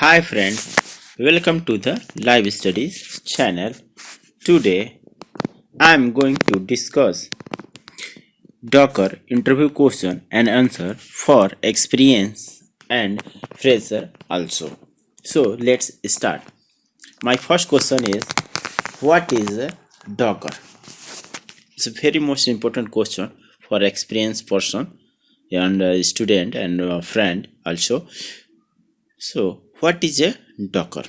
Hi friends, welcome to the Live Studies channel. Today I am going to discuss Docker interview question and answer for experience and fresher also. So let's start. My first question is, what is a Docker? It's a very most important question for experienced person and student and friend also. So what is a Docker?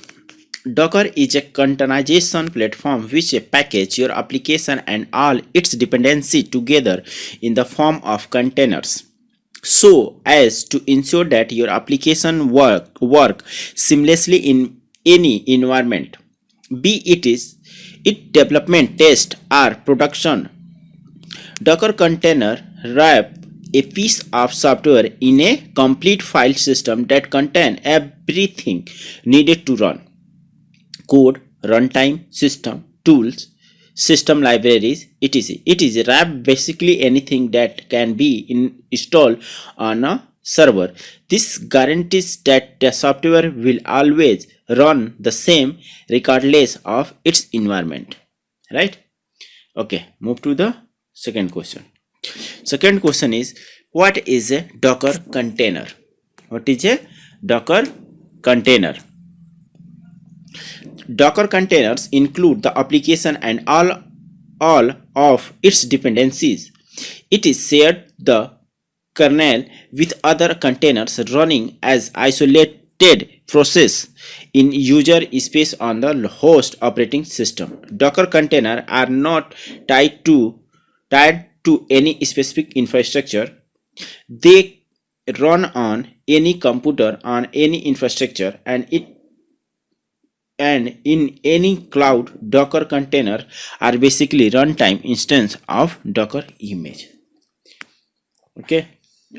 Docker is a containerization platform which package your application and all its dependency together in the form of containers so as to ensure that your application work seamlessly in any environment, be it development, test or production. Docker container wrap a piece of software in a complete file system that contain everything needed to run: code, runtime, system, tools, system libraries, etc. It is wrap basically anything that can be installed on a server. This guarantees that the software will always run the same regardless of its environment. Right? Okay, move to the second question. Second question is, what is a Docker container? What is a Docker container? Docker containers include the application and all of its dependencies. It is shared the kernel with other containers running as isolated process in user space on the host operating system. Docker containers are not tied to any specific infrastructure. They run on any computer on any infrastructure and in any cloud. Docker container are basically runtime instance of Docker image. Okay,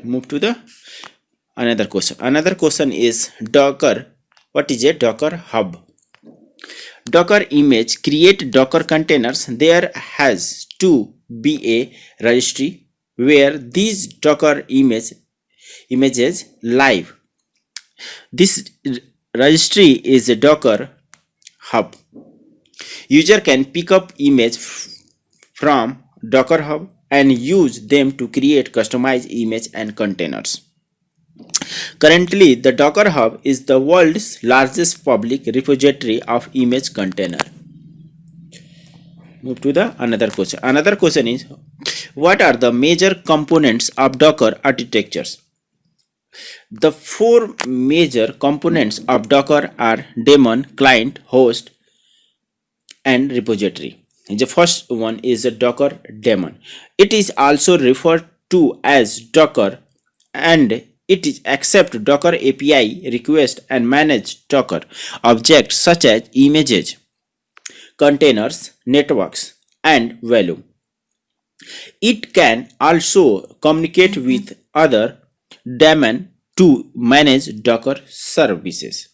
move to the another question. Another question is Docker. What is a Docker hub? Docker image create Docker containers. There has to be a registry where these Docker images live. This registry is a Docker hub. User can pick up image from Docker hub and use them to create customized image and containers. Currently, the Docker hub is the world's largest public repository of image container. Move to the another question. Another question is, what are the major components of Docker architectures? The four major components of Docker are daemon, client, host, and repository. The first one is a Docker daemon. It is also referred to as Docker, and it is accept Docker API request and manage Docker objects such as images, containers, networks, and volume. It can also communicate with other daemon to manage Docker services.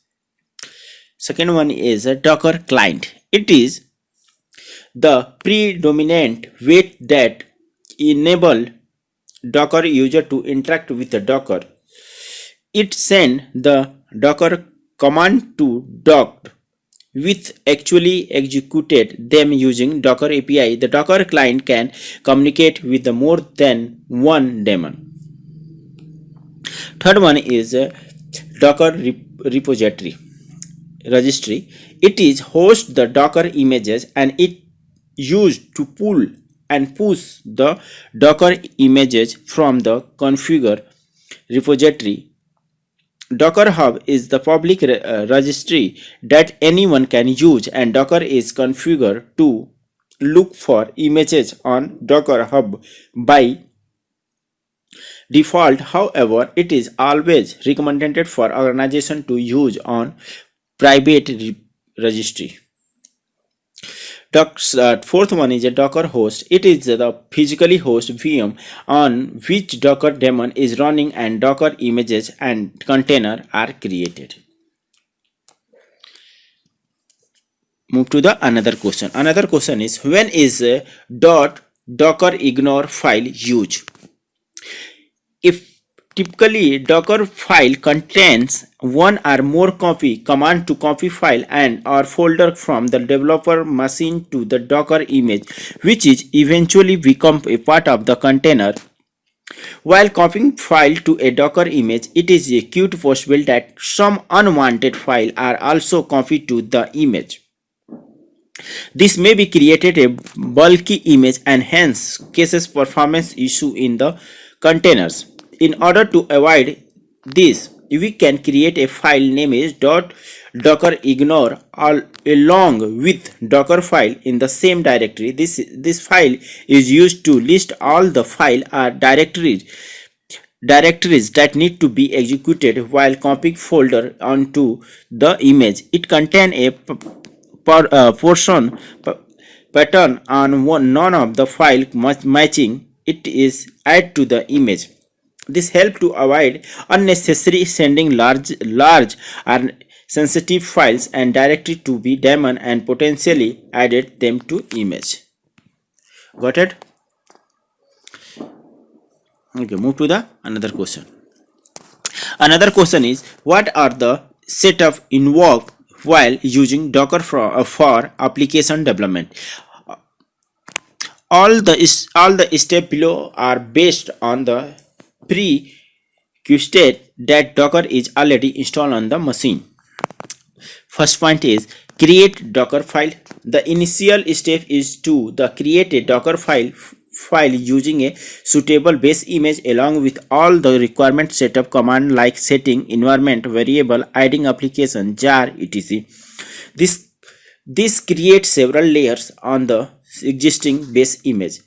Second one is a Docker client. It is the predominant way that enable Docker user to interact with the Docker. It send the Docker command to docked with actually executed them using Docker API. The Docker client can communicate with the more than one daemon. Third one is a Docker repository registry. It is host the Docker images and it used to pull and push the Docker images from the configure repository. Docker Hub is the public registry that anyone can use, and Docker is configured to look for images on Docker Hub by default. However, it is always recommended for organization to use on private registry. Fourth one is a Docker host. It is the physically host VM on which Docker daemon is running and Docker images and container are created. Move to the another question. Another question is, when is dot docker ignore file used? If Typically, Docker file contains one or more copy command to copy file and or folder from the developer machine to the Docker image, which is eventually become a part of the container. While copying file to a Docker image, it is a quite possible that some unwanted file are also copied to the image. This may be created a bulky image and hence causes performance issue in the containers. In order to avoid this, we can create a file name is .docker ignore along with docker file in the same directory. This file is used to list all the file or directories that need to be executed while copying folder onto the image. It contains a portion pattern on none of the file matching it is add to the image. This helps to avoid unnecessary sending large or sensitive files and directory to be daemon and potentially added them to image. Got it? Okay, move to the another question. Another question is, what are the setup involved while using Docker for application development? All the steps below are based on the pre-state that Docker is already installed on the machine. First point is create Docker file. The initial step is to create a Docker file using a suitable base image along with all the requirement setup command like setting, environment, variable, adding application, jar, etc. This creates several layers on the existing base image.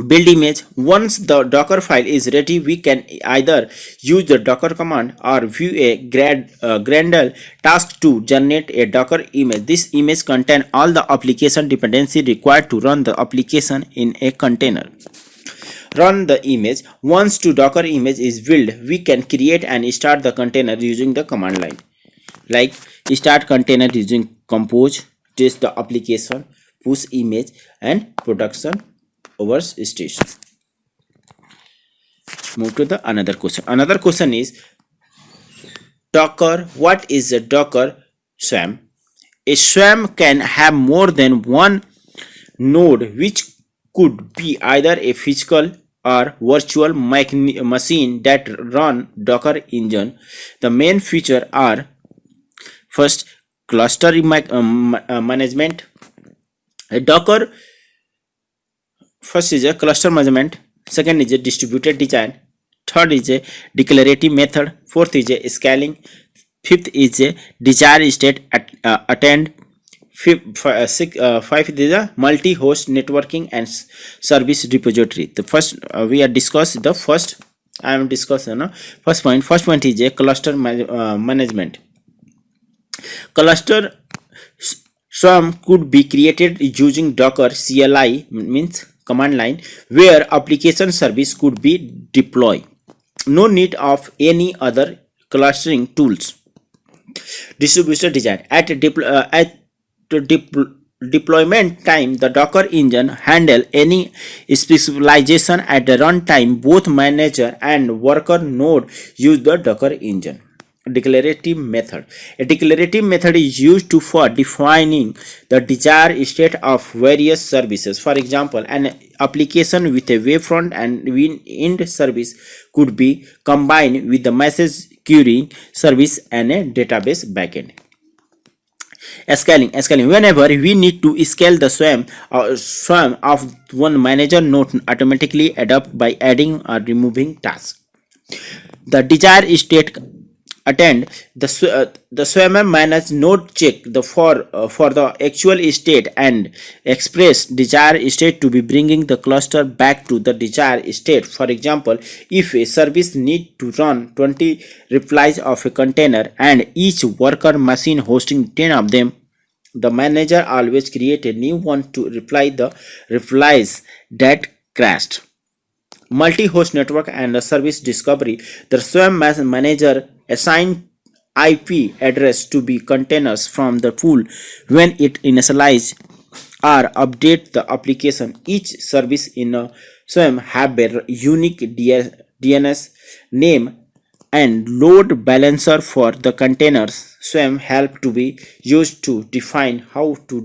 Build image. Once the Docker file is ready, we can either use the Docker command or view a Gradle task to generate a Docker image. This image contains all the application dependency required to run the application in a container. Run the image. Once the Docker image is built, we can create and start the container using the command line. Like start container using compose, test the application, push image, and production over station. Move to the another question. Another question is Docker. What is a Docker swarm? A swarm can have more than one node, which could be either a physical or virtual machine that run Docker engine. The main feature are first cluster management. A Docker first is a cluster management, second is a distributed design, third is a declarative method, fourth is a scaling, fifth is a desired state attend, fifth is a multi-host networking and service repository. The first we are discussed the first. I am discussing first point. First point is a cluster management. Cluster swarm could be created using Docker CLI means command line where application service could be deployed. No need of any other clustering tools. Distributed design. At deployment time, the Docker engine handle any specialization at the runtime. Both manager and worker node use the Docker engine. Declarative method. A declarative method is used for defining the desired state of various services. For example, an application with a web front and end service could be combined with the message queuing service and a database backend. Scaling. Whenever we need to scale the swarm of one manager node automatically adapt by adding or removing tasks. The desired state attend the swarm manage node check for the actual state and express desired state to be bringing the cluster back to the desired state. For example, if a service need to run 20 replies of a container and each worker machine hosting 10 of them, the manager always create a new one to reply the replies that crashed. Multi-host network and the service discovery. The swarm manager assign IP address to be containers from the pool when it initialize or update the application. Each service in a swarm have a unique DNS name and load balancer for the containers. Swarm help to be used to define how to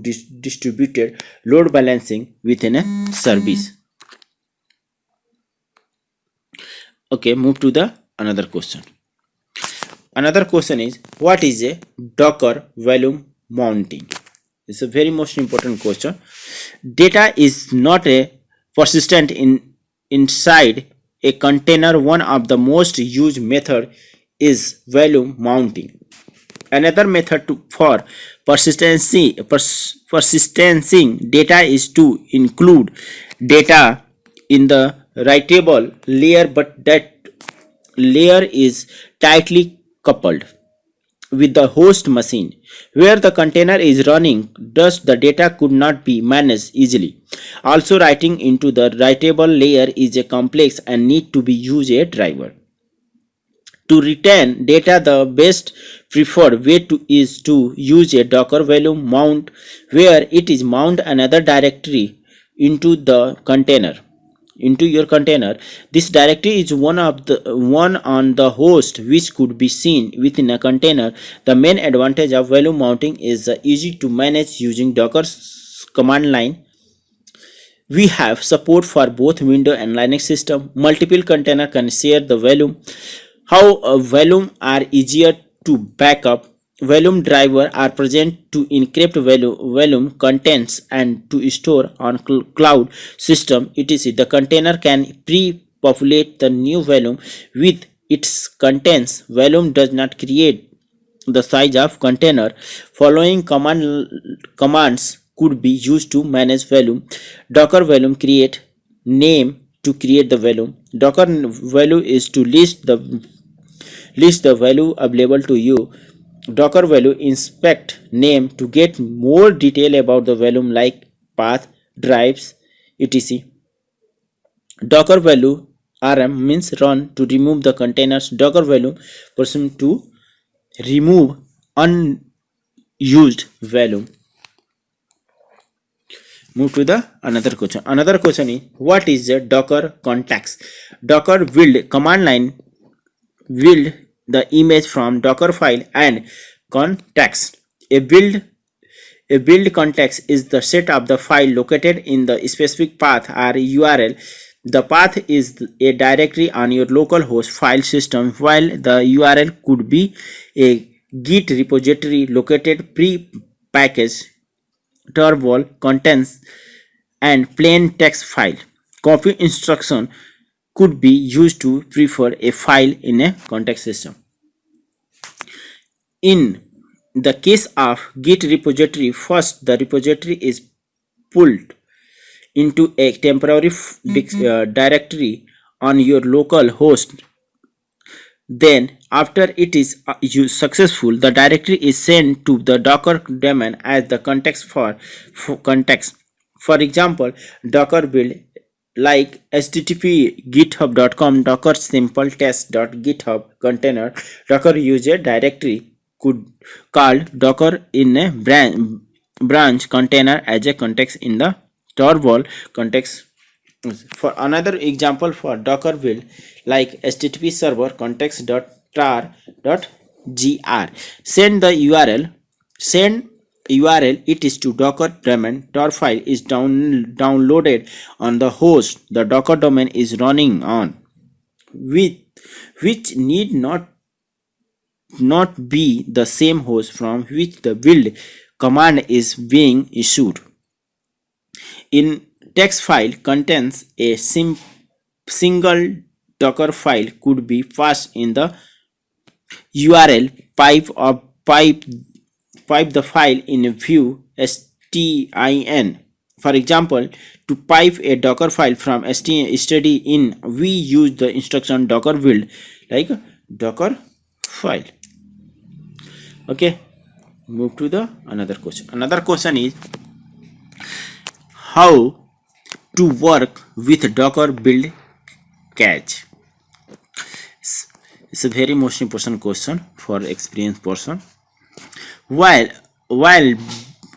distribute load balancing within a service. Okay, move to the another question. Another question is, what is a Docker volume mounting? It's a very most important question. Data is not a persistent inside a container. One of the most used method is volume mounting. Another method for persisting data is to include data in the writable layer, but that layer is tightly coupled with the host machine where the container is running, thus the data could not be managed easily. Also, writing into the writable layer is a complex and need to be use a driver. To retain data, the best preferred way is to use a Docker volume mount, where it is mount another directory into the container. Into your container, this directory is one on the host, which could be seen within a container. The main advantage of volume mounting is easy to manage using Docker's command line. We have support for both Windows and Linux system. Multiple container can share the volume. How volume are easier to back up. Volume driver are present to encrypt volume contents and to store on cloud system, etc. The container can pre-populate the new volume with its contents. Volume does not create the size of container. Following commands could be used to manage volume. Docker volume create name to create the volume. Docker value is to list the value available to you. Docker value inspect name to get more detail about the volume like path, drives, etc. Docker value rm means run to remove the containers. Docker value person to remove unused volume. Move to the another question. Another question is, what is the Docker context? Docker build command line build the image from Docker file and context. A build context is the set of the file located in the specific path or URL. The path is a directory on your local host file system, while the URL could be a Git repository located pre-packaged tarball contents and plain text file. Copy instruction could be used to prefer a file in a context system. In the case of Git repository, first the repository is pulled into a temporary directory on your local host. Then, after it is successful, the directory is sent to the Docker daemon as the context for context. For example, Docker build like http github.com docker simple test.github container. Docker user directory could call Docker in a branch container as a context in the tarball context. For another example, for Docker build like http server context.tar.gr, send URL it is to Docker daemon. Tar file is downloaded on the host the Docker domain is running on, which need not be the same host from which the build command is being issued. In text file contains a single Docker file could be passed in the URL pipe or pipe the file in a view stin. For example, to pipe a Docker file from std in, we use the instruction docker build like Docker file. Okay, move to the another question. Another question is, how to work with Docker build cache. It's a very most important question for experienced person. While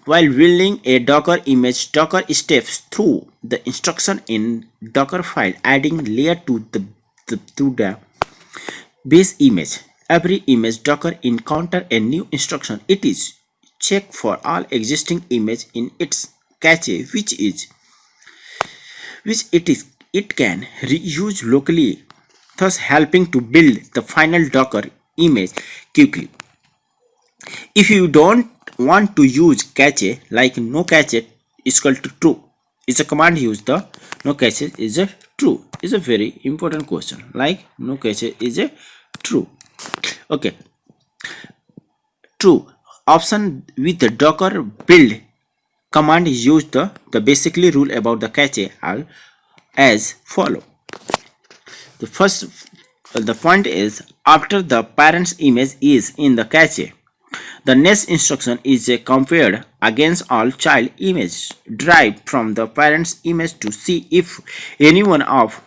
building a Docker image, Docker steps through the instruction in Docker file, adding layer to the to the base image. Every image Docker encounter a new instruction. It is check for all existing image in its cache, which it can reuse locally, thus helping to build the final Docker image quickly. If you don't want to use cache, like no cache is equal to true, is a command use the no cache is a true, is a very important question, like no cache is a true. Okay, true option with the Docker build command use the basically rule about the cache are as follow. The first, the point is after the parent's image is in the cache, the next instruction is compared against all child images derived from the parent's image to see if any one of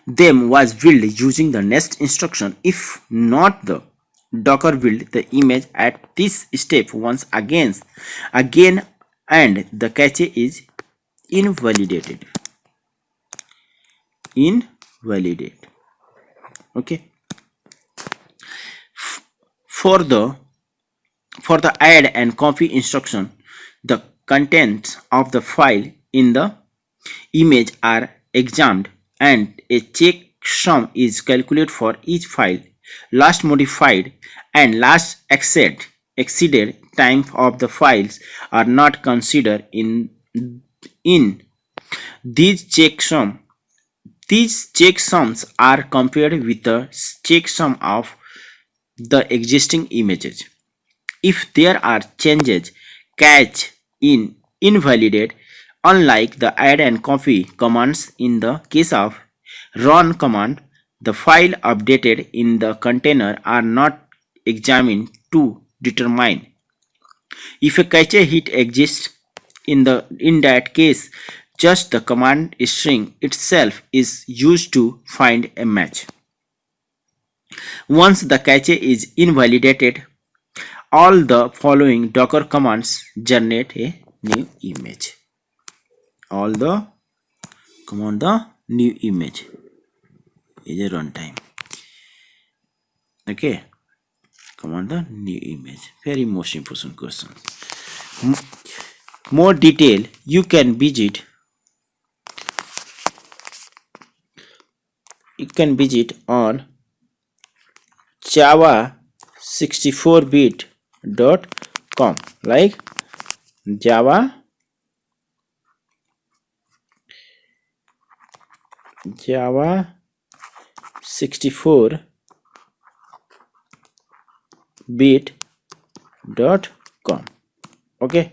them was built using the next instruction. If not, the Docker build the image at this step once again and the cache is invalidated. Okay. For the add and copy instruction, the contents of the file in the image are examined and a checksum is calculated for each file last modified and last exceeded time of the files are not considered in these checksum. These checksums are compared with the checksum of the existing images. If there are changes, catch in invalidate, unlike the add and copy commands. In the case of run command, the file updated in the container are not examined to determine if a cache hit exists. In that case, just the command string itself is used to find a match. Once the cache is invalidated, all the following Docker commands generate a new image. All the command the new image is a runtime. Okay, command the new image. Very most important question. More detail you can visit. On java64bit.com, like java 64bit.com. Okay,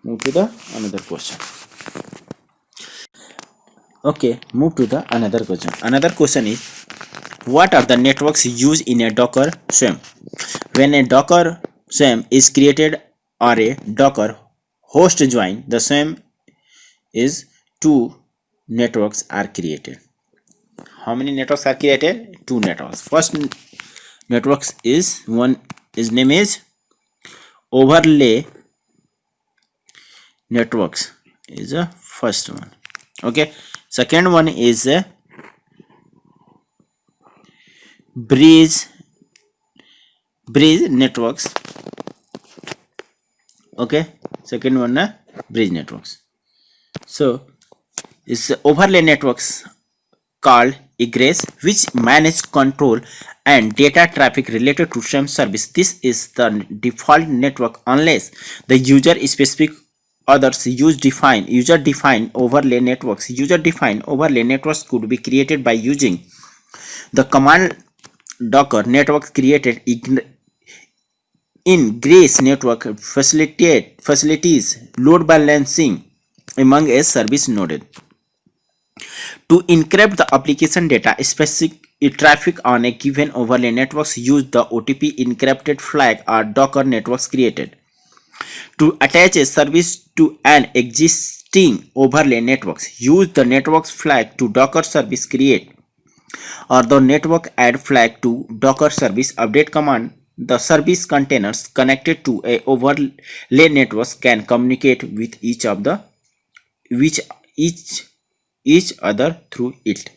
move to the another question. Okay, move to the another question. Another question is, what are the networks used in a Docker swarm? When a Docker swarm is created or a Docker host join, the swarm is two networks are created. How many networks are created? Two networks. First networks is one is name is overlay networks is the first one. Okay, second one is bridge networks. Okay, second one bridge networks. So it's overlay networks called egress, which manage control and data traffic related to swarm service. This is the default network unless the user specific others user defined overlay networks. User defined overlay networks could be created by using the command Docker networks created in Grace network facilities load balancing among a service node. To encrypt the application data, specific traffic on a given overlay networks, use the OTP encrypted flag or Docker networks created. To attach a service to an existing overlay networks, use the networks flag to Docker service create or the network add flag to Docker service update command. The service containers connected to a overlay networks can communicate with each other through it.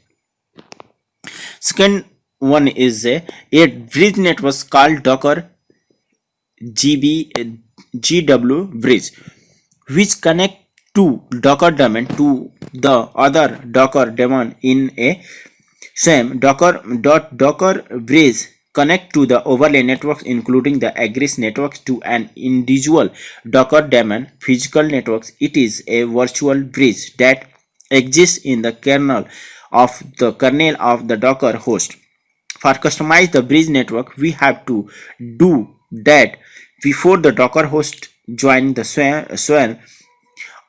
Second one is a bridge network called Docker GW bridge, which connect to Docker daemon to the other Docker daemon in a same Docker bridge connect to the overlay networks, including the egress networks, to an individual Docker daemon physical networks. It is a virtual bridge that exists in the kernel of the Docker host. For customize the bridge network, we have to do that before the Docker host join the swarm,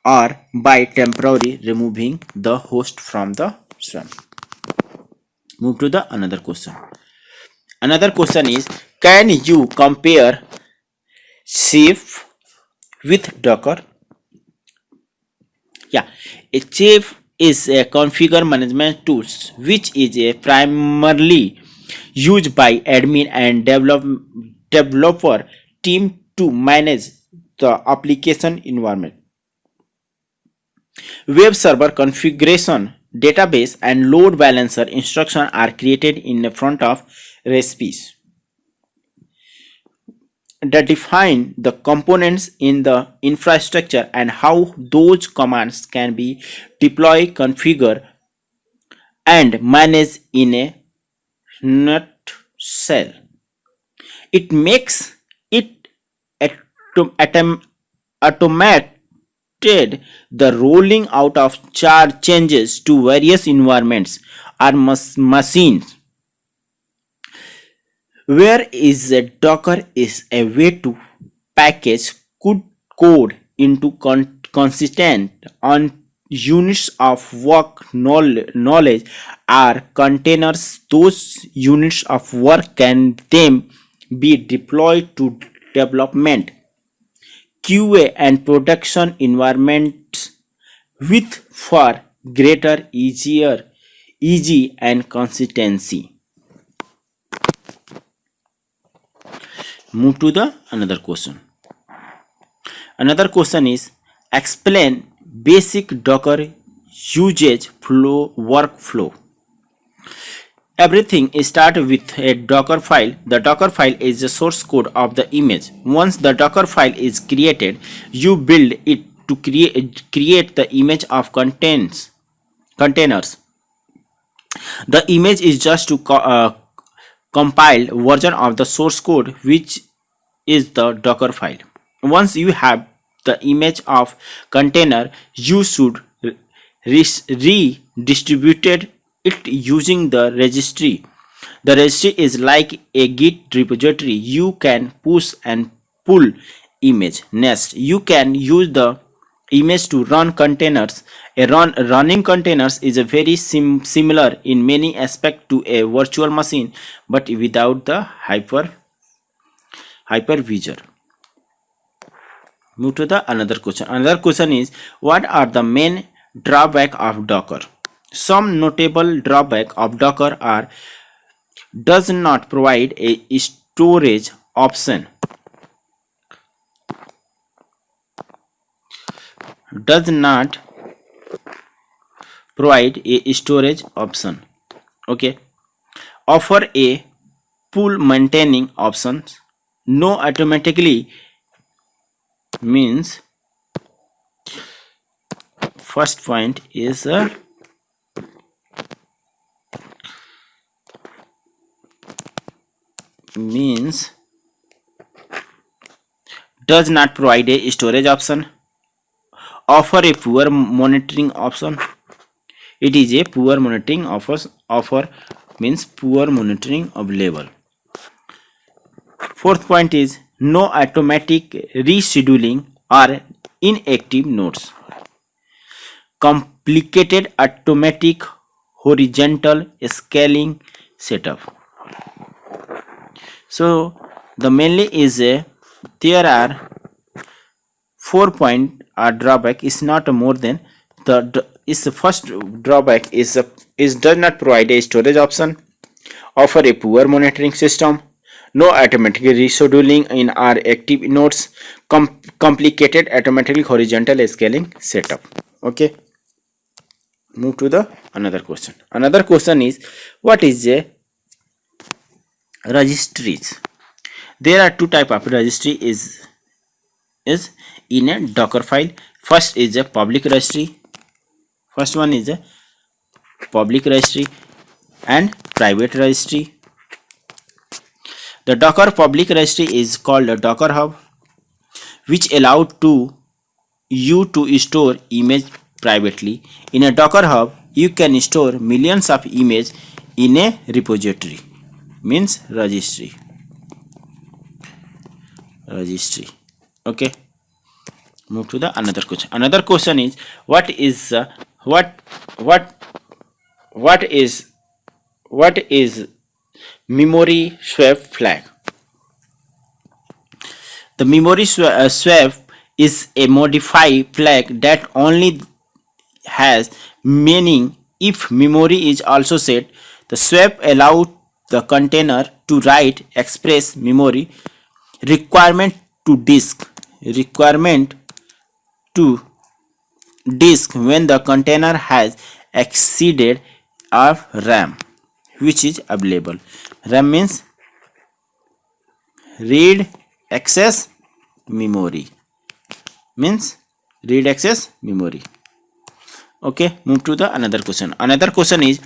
or by temporarily removing the host from the swarm. Move to the another question. Another question is, can you compare Chef with Docker? Yeah, a Chef is a configure management tools which is a primarily used by admin and developer team to manage the application environment. Web server configuration, database, and load balancer instructions are created in the front of recipes that define the components in the infrastructure and how those commands can be deployed, configured, and managed in a nutshell. It makes it automated the rolling out of charge changes to various environments or machines. Where is a Docker is a way to package good code into consistent on units of work knowledge are containers. Those units of work can then be deployed to development, QA, and production environments with far greater easy and consistency. Move to the another question. Another question is, explain basic Docker usage flow workflow. Everything starts with a Docker file. The Docker file is the source code of the image. Once the Docker file is created, you build it to create the image of containers. The image is just to compiled version of the source code, which is the Docker file. Once you have the image of container, you should redistribute it using the registry. The registry is like a Git repository. You can push and pull image. Next, you can use the image to run containers. Running containers is a very similar in many aspects to a virtual machine, but without the hypervisor. Move to the another question. Another question is, what are the main drawback of Docker? Some notable drawback of Docker are: does not provide a storage option. Does not provide a storage option. Okay. Offer a pool maintaining options. No automatically means first point is means does not provide a storage option. Offer a poor monitoring option. It is a poor monitoring offer means poor monitoring available. Fourth point is no automatic rescheduling or inactive nodes. Complicated automatic horizontal scaling setup. So the mainly is there are 4 point drawback is not more than the first drawback is does not provide a storage option, offer a poor monitoring system, no automatic rescheduling in our active nodes, complicated automatically horizontal scaling setup. Okay. Move to the another question. Another question is, what is a registries? There are two type of registry is in a Docker file. First is a public registry. First one is a public registry and private registry. The Docker public registry is called a Docker Hub, which allowed to you to store image privately. In a Docker Hub, you can store millions of images in a repository, means registry. Okay, move to the another question. Another question is, what is what is memory swap flag? The memory swap is a modified flag that only has meaning if memory is also set. The swap allows the container to write express memory requirement to disk when the container has exceeded of RAM which is available. RAM means read access memory, Okay, move to the another question. Another question is,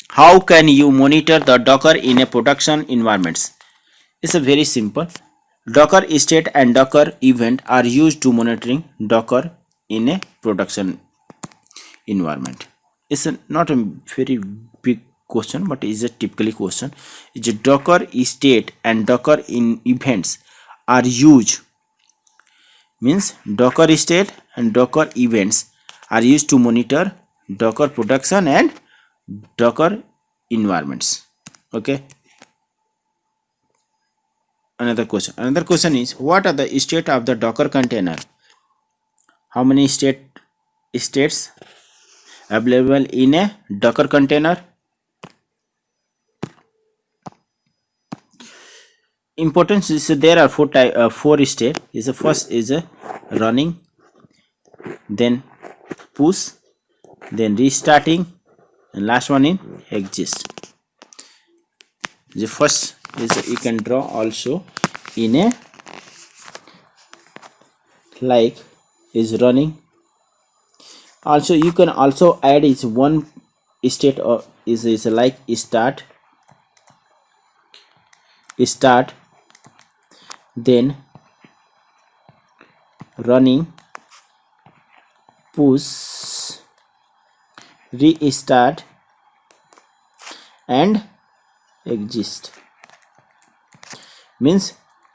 how can you monitor the Docker in a production environments? It's a very simple. Docker state and Docker event are used to monitoring Docker in a production environment. It's not a very big question, but it's a typically question. It's a Docker state and Docker in events are used, means Docker state and Docker events are used to monitor Docker production and Docker environments. Okay. Another question is, what are the state of the Docker container? How many states available in a Docker container? Importance is there are four states. Is the first is a running, then push, then restarting, and last one in exist. The first is you can draw also in a like is running. Also you can also add is one state or is like start, then running, push, restart, and exist. Means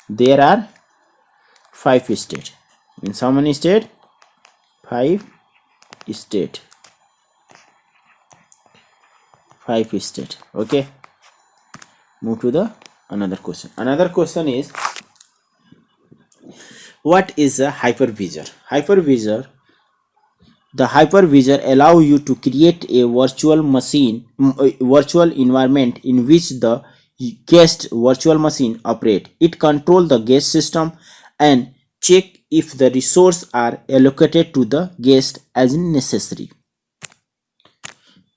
there are 5 states. Means how many state? 5 state. 5 state. Okay. Move to the another question. Another question is, what is a hypervisor? The hypervisor allow you to create a virtual environment in which the guest virtual machine operate. It control the guest system and check if the resources are allocated to the guest as necessary.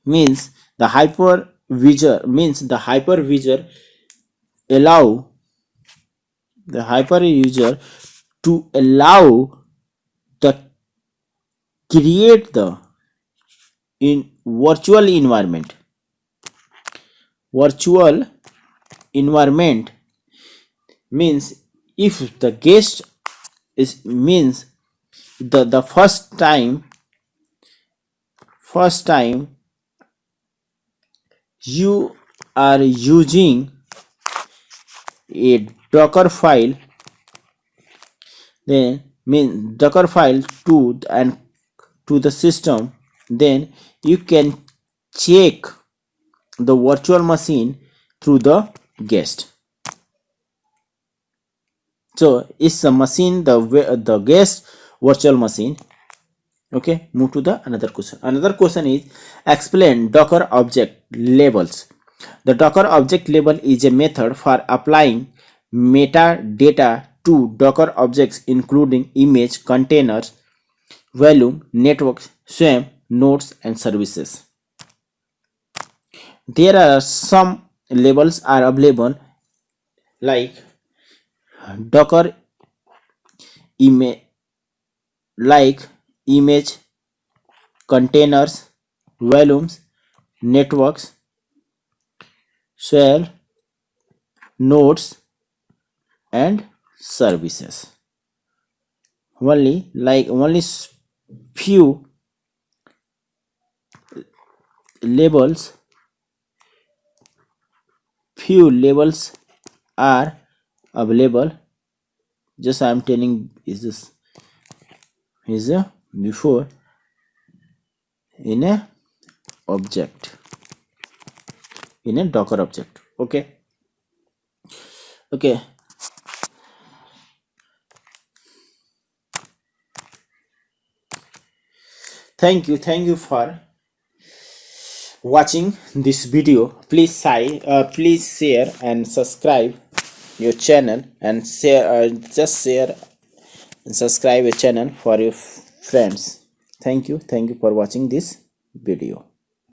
Means the hypervisor allow to allow the create the in virtual environment means if the guest is means the first time you are using a Docker file, then mean Docker file to the system, then you can check the virtual machine through the guest. So it's a machine the guest virtual machine. Okay, move to the another question. Another question is, explain Docker object labels. The Docker object label is a method for applying metadata to Docker objects including image, containers, volume, network, SVN, nodes and services. There are some labels are available like Docker image, like image, containers, volumes, networks, shell, nodes, and services. Only few labels are available. Just I am telling is a before in a object, in a Docker object. Okay. Thank you for watching this video. Please share and subscribe your channel, and share and subscribe a channel for your friends. Thank you for watching this video.